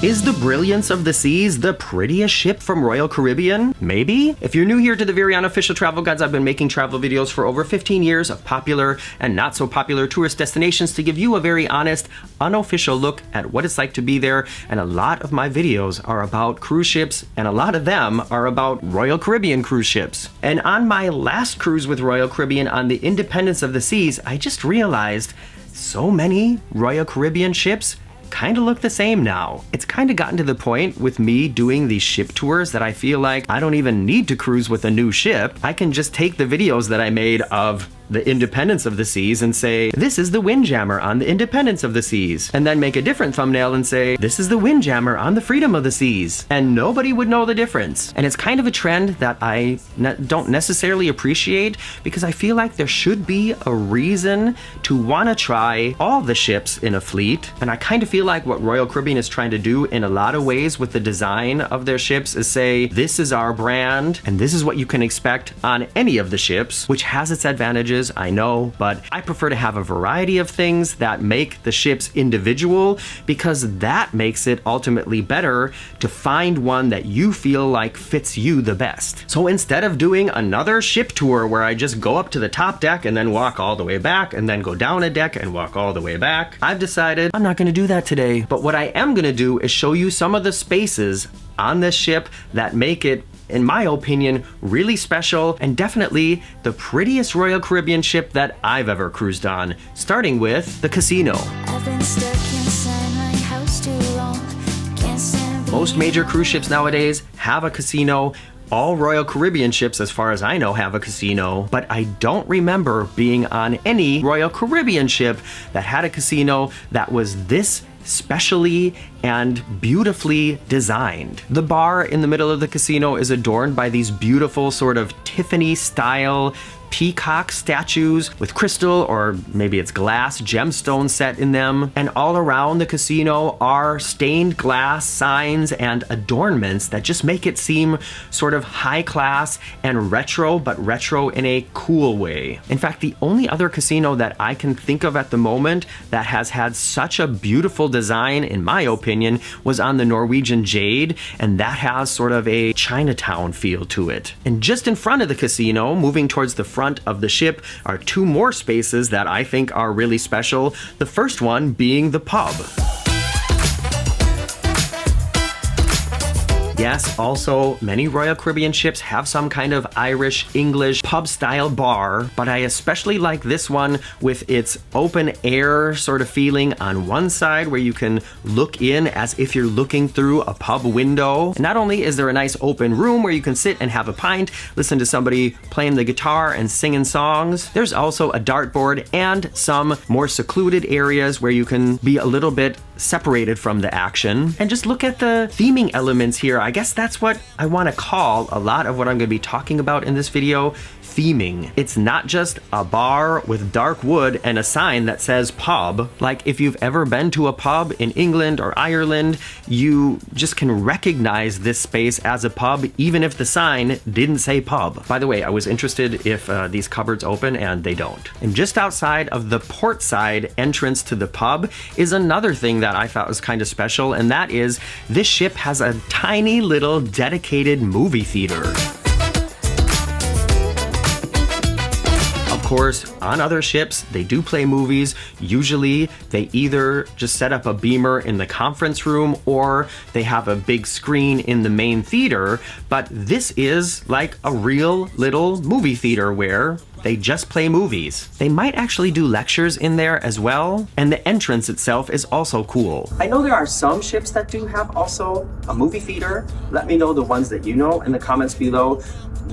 Is the Brilliance of the Seas the prettiest ship from Royal Caribbean? Maybe? If you're new here to the very unofficial travel guides, I've been making travel videos for over 15 years of popular and not so popular tourist destinations to give you a very honest, unofficial look at what it's like to be there. And a lot of my videos are about cruise ships, and a lot of them are about Royal Caribbean cruise ships. And on my last cruise with Royal Caribbean on the Independence of the Seas, I just realized so many Royal Caribbean ships kind of look the same now. It's kind of gotten to the point with me doing these ship tours that I feel like I don't even need to cruise with a new ship. I can just take the videos that I made of the Independence of the Seas and say, this is the Windjammer on the Independence of the Seas. And then make a different thumbnail and say, this is the Windjammer on the Freedom of the Seas. And nobody would know the difference. And it's kind of a trend that I don't necessarily appreciate, because I feel like there should be a reason to want to try all the ships in a fleet. And I kind of feel like what Royal Caribbean is trying to do in a lot of ways with the design of their ships is say, this is our brand, and this is what you can expect on any of the ships, which has its advantages, I know, but I prefer to have a variety of things that make the ships individual, because that makes it ultimately better to find one that you feel like fits you the best. So instead of doing another ship tour where I just go up to the top deck and then walk all the way back and then go down a deck and walk all the way back, I've decided I'm not going to do that today. But what I am going to do is show you some of the spaces on this ship that make it, in my opinion, really special, and definitely the prettiest Royal Caribbean ship that I've ever cruised on, starting with the casino. Most major cruise ships nowadays have a casino. All Royal Caribbean ships, as far as I know, have a casino, but I don't remember being on any Royal Caribbean ship that had a casino that was this specially and beautifully designed. The bar in the middle of the casino is adorned by these beautiful sort of Tiffany style peacock statues with crystal, or maybe it's glass, gemstones set in them. And all around the casino are stained glass signs and adornments that just make it seem sort of high class and retro, but retro in a cool way. In fact, the only other casino that I can think of at the moment that has had such a beautiful design, in my opinion, was on the Norwegian Jade, and that has sort of a Chinatown feel to it. And just in front of the casino, moving towards the front of the ship, are two more spaces that I think are really special. The first one being the pub. Yes, also, many Royal Caribbean ships have some kind of Irish, English, pub-style bar, but I especially like this one with its open air sort of feeling on one side where you can look in as if you're looking through a pub window. And not only is there a nice open room where you can sit and have a pint, listen to somebody playing the guitar and singing songs, there's also a dartboard and some more secluded areas where you can be a little bit separated from the action. And just look at the theming elements here. I guess that's what I want to call a lot of what I'm going to be talking about in this video, theming. It's not just a bar with dark wood and a sign that says pub. Like if you've ever been to a pub in England or Ireland, you just can recognize this space as a pub even if the sign didn't say pub. By the way, I was interested if these cupboards open, and they don't. And just outside of the port side entrance to the pub is another thing that I thought was kind of special, and that is this ship has a tiny little dedicated movie theater. Of course, on other ships, they do play movies. Usually, they either just set up a beamer in the conference room or they have a big screen in the main theater, but this is like a real little movie theater where they just play movies. They might actually do lectures in there as well, and the entrance itself is also cool. I know there are some ships that do have also a movie theater. Let me know the ones that you know in the comments below.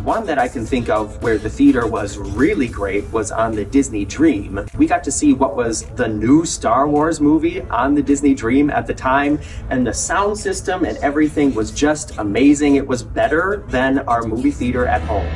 One that I can think of where the theater was really great was on the Disney Dream. We got to see what was the new Star Wars movie on the Disney Dream at the time, and the sound system and everything was just amazing. It was better than our movie theater at home.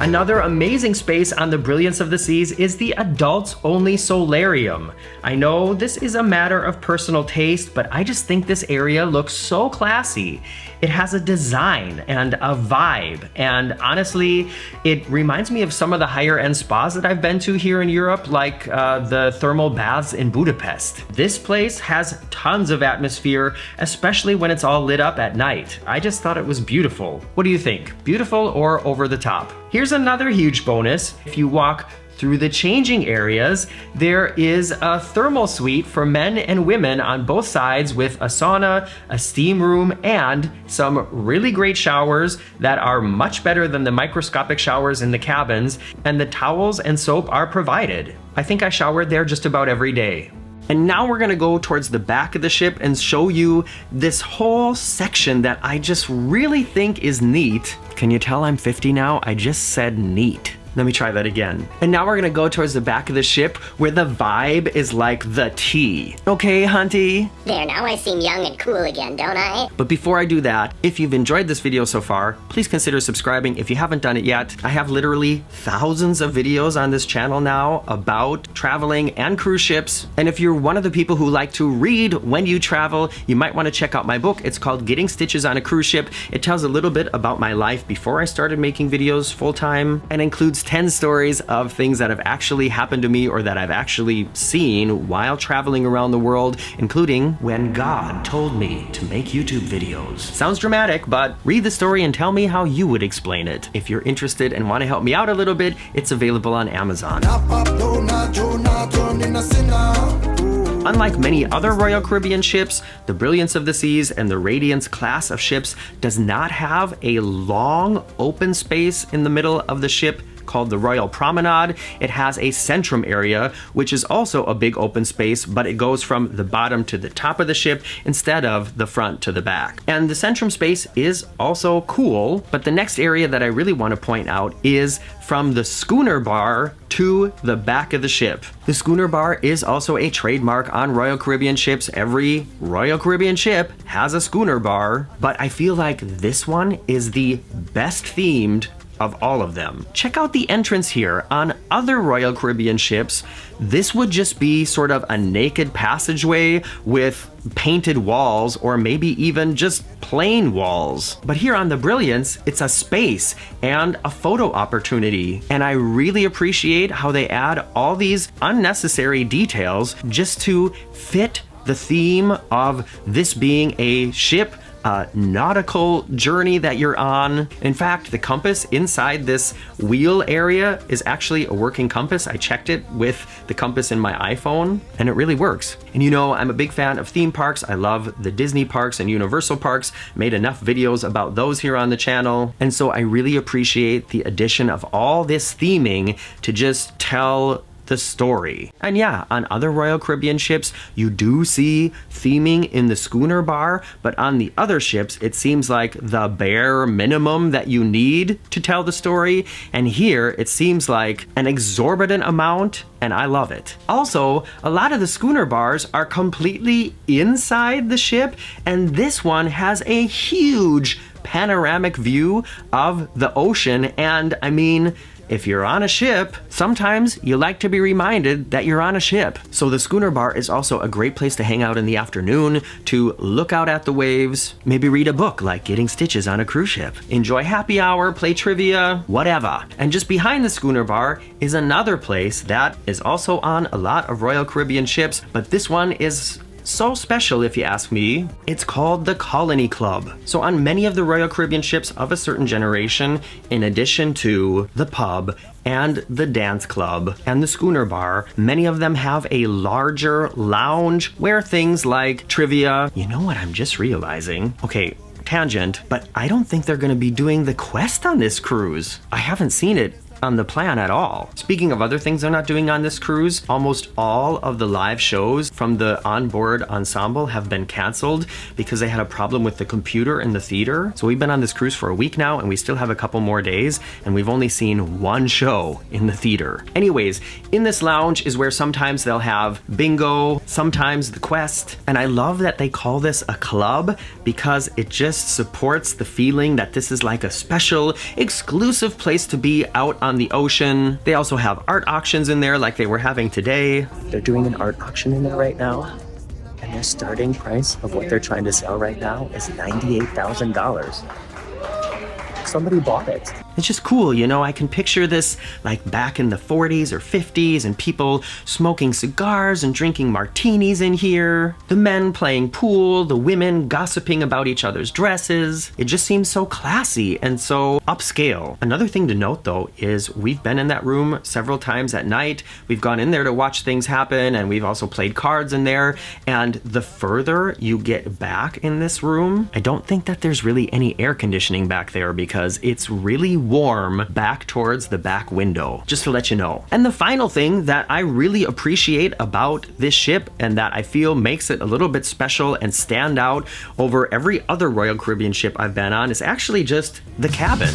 Another amazing space on the Brilliance of the Seas is the adults-only Solarium. I know this is a matter of personal taste, but I just think this area looks so classy. It has a design and a vibe, and honestly, it reminds me of some of the higher end spas that I've been to here in Europe, like the thermal baths in Budapest. This place has tons of atmosphere, especially when it's all lit up at night. I just thought it was beautiful. What do you think? Beautiful or over the top? Here's another huge bonus. If you walk through the changing areas, there is a thermal suite for men and women on both sides with a sauna, a steam room, and some really great showers that are much better than the microscopic showers in the cabins, and the towels and soap are provided. I think I showered there just about every day. And now we're gonna go towards the back of the ship and show you this whole section that I just really think is neat. Can you tell I'm 50 now? I just said neat. Let me try that again. And now we're gonna go towards the back of the ship where the vibe is like the T. Okay, Hunty? There, now I seem young and cool again, don't I? But before I do that, if you've enjoyed this video so far, please consider subscribing if you haven't done it yet. I have literally thousands of videos on this channel now about traveling and cruise ships. And if you're one of the people who like to read when you travel, you might wanna check out my book. It's called Getting Stitches on a Cruise Ship. It tells a little bit about my life before I started making videos full-time and includes 10 stories of things that have actually happened to me or that I've actually seen while traveling around the world, including when God told me to make YouTube videos. Sounds dramatic, but read the story and tell me how you would explain it. If you're interested and want to help me out a little bit, it's available on Amazon. Unlike many other Royal Caribbean ships, the Brilliance of the Seas and the Radiance Class of ships does not have a long open space in the middle of the ship called the Royal Promenade. It has a Centrum area, which is also a big open space, but it goes from the bottom to the top of the ship instead of the front to the back. And the Centrum space is also cool, but the next area that I really want to point out is from the Schooner Bar to the back of the ship. The Schooner Bar is also a trademark on Royal Caribbean ships. Every Royal Caribbean ship has a Schooner Bar, but I feel like this one is the best themed of all of them. Check out the entrance here. On other Royal Caribbean ships, this would just be sort of a naked passageway with painted walls or maybe even just plain walls. But here on the Brilliance, it's a space and a photo opportunity. And I really appreciate how they add all these unnecessary details just to fit the theme of this being a ship, a nautical journey that you're on. In fact, the compass inside this wheel area is actually a working compass. I checked it with the compass in my iPhone and it really works. And you know, I'm a big fan of theme parks. I love the Disney parks and Universal parks. Made enough videos about those here on the channel. And so I really appreciate the addition of all this theming to just tell the story. And yeah, on other Royal Caribbean ships, you do see theming in the Schooner Bar, but on the other ships, it seems like the bare minimum that you need to tell the story. And here, it seems like an exorbitant amount, and I love it. Also, a lot of the Schooner Bars are completely inside the ship, and this one has a huge panoramic view of the ocean. And I mean, if you're on a ship, sometimes you like to be reminded that you're on a ship. So the Schooner Bar is also a great place to hang out in the afternoon, to look out at the waves, maybe read a book like Getting Stitches on a Cruise Ship, enjoy happy hour, play trivia, whatever. And just behind the Schooner Bar is another place that is also on a lot of Royal Caribbean ships, but this one is so special if you ask me. It's called the Colony Club. So on many of the Royal Caribbean ships of a certain generation, in addition to the pub and the dance club and the Schooner Bar, many of them have a larger lounge where things like trivia. You know what I'm just realizing? Okay, tangent, but I don't think they're gonna be doing the quest on this cruise. I haven't seen it on the plan at all. Speaking of other things they're not doing on this cruise, almost all of the live shows from the Onboard ensemble have been canceled because they had a problem with the computer in the theater. So we've been on this cruise for a week now and we still have a couple more days and we've only seen one show in the theater. Anyways, in this lounge is where sometimes they'll have bingo, sometimes the quest, and I love that they call this a club because it just supports the feeling that this is like a special, exclusive place to be out on the ocean. They also have art auctions in there like they were having today. They're doing an art auction in there right now. And their starting price of what they're trying to sell right now is $98,000. Somebody bought it. It's just cool, you know, I can picture this like back in the 40s or 50s and people smoking cigars and drinking martinis in here. The men playing pool, the women gossiping about each other's dresses. It just seems so classy and so upscale. Another thing to note though is we've been in that room several times at night. We've gone in there to watch things happen and we've also played cards in there. And the further you get back in this room, I don't think that there's really any air conditioning back there because it's really warm back towards the back window, just to let you know. And the final thing that I really appreciate about this ship and that I feel makes it a little bit special and stand out over every other Royal Caribbean ship I've been on is actually just the cabin.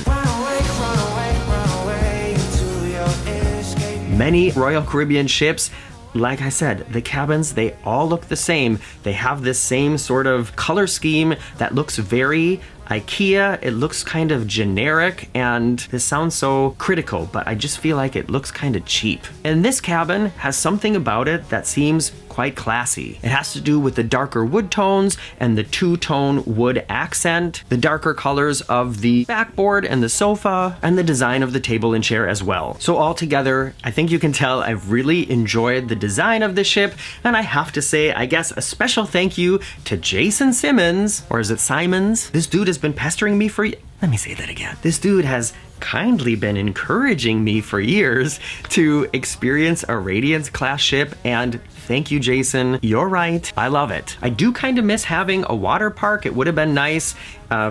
Many Royal Caribbean ships, like I said, the cabins, they all look the same. They have this same sort of color scheme that looks very Ikea. It looks kind of generic, and this sounds so critical, but I just feel like it looks kind of cheap. And this cabin has something about it that seems quite classy. It has to do with the darker wood tones and the two-tone wood accent, the darker colors of the backboard and the sofa, and the design of the table and chair as well. So altogether, I think you can tell I've really enjoyed the design of the ship, and I have to say, I guess a special thank you to Jason Simmons, or is it Simons? This dude has been pestering me for, let me say that again. This dude has kindly been encouraging me for years to experience a Radiance Class ship, and thank you, Jason. You're right. I love it. I do kind of miss having a water park. It would have been nice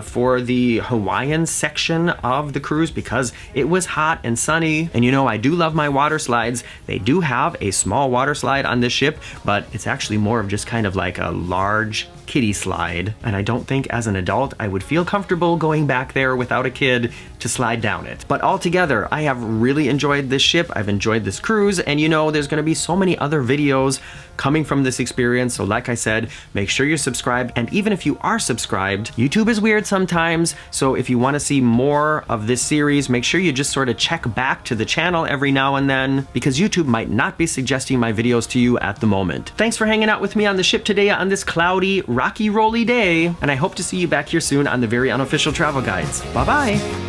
for the Hawaiian section of the cruise because it was hot and sunny. And you know, I do love my water slides. They do have a small water slide on this ship, but it's actually more of just kind of like a large kiddie slide. And I don't think as an adult I would feel comfortable going back there without a kid to slide down it. But altogether, I have really enjoyed this ship. I've enjoyed this cruise, and you know, there's gonna be so many other videos coming from this experience. So like I said, make sure you're subscribed. And even if you are subscribed, YouTube is weird sometimes. So if you wanna see more of this series, make sure you just sort of check back to the channel every now and then because YouTube might not be suggesting my videos to you at the moment. Thanks for hanging out with me on the ship today on this cloudy, rocky, rolly day. And I hope to see you back here soon on the Very Unofficial Travel Guides. Bye-bye.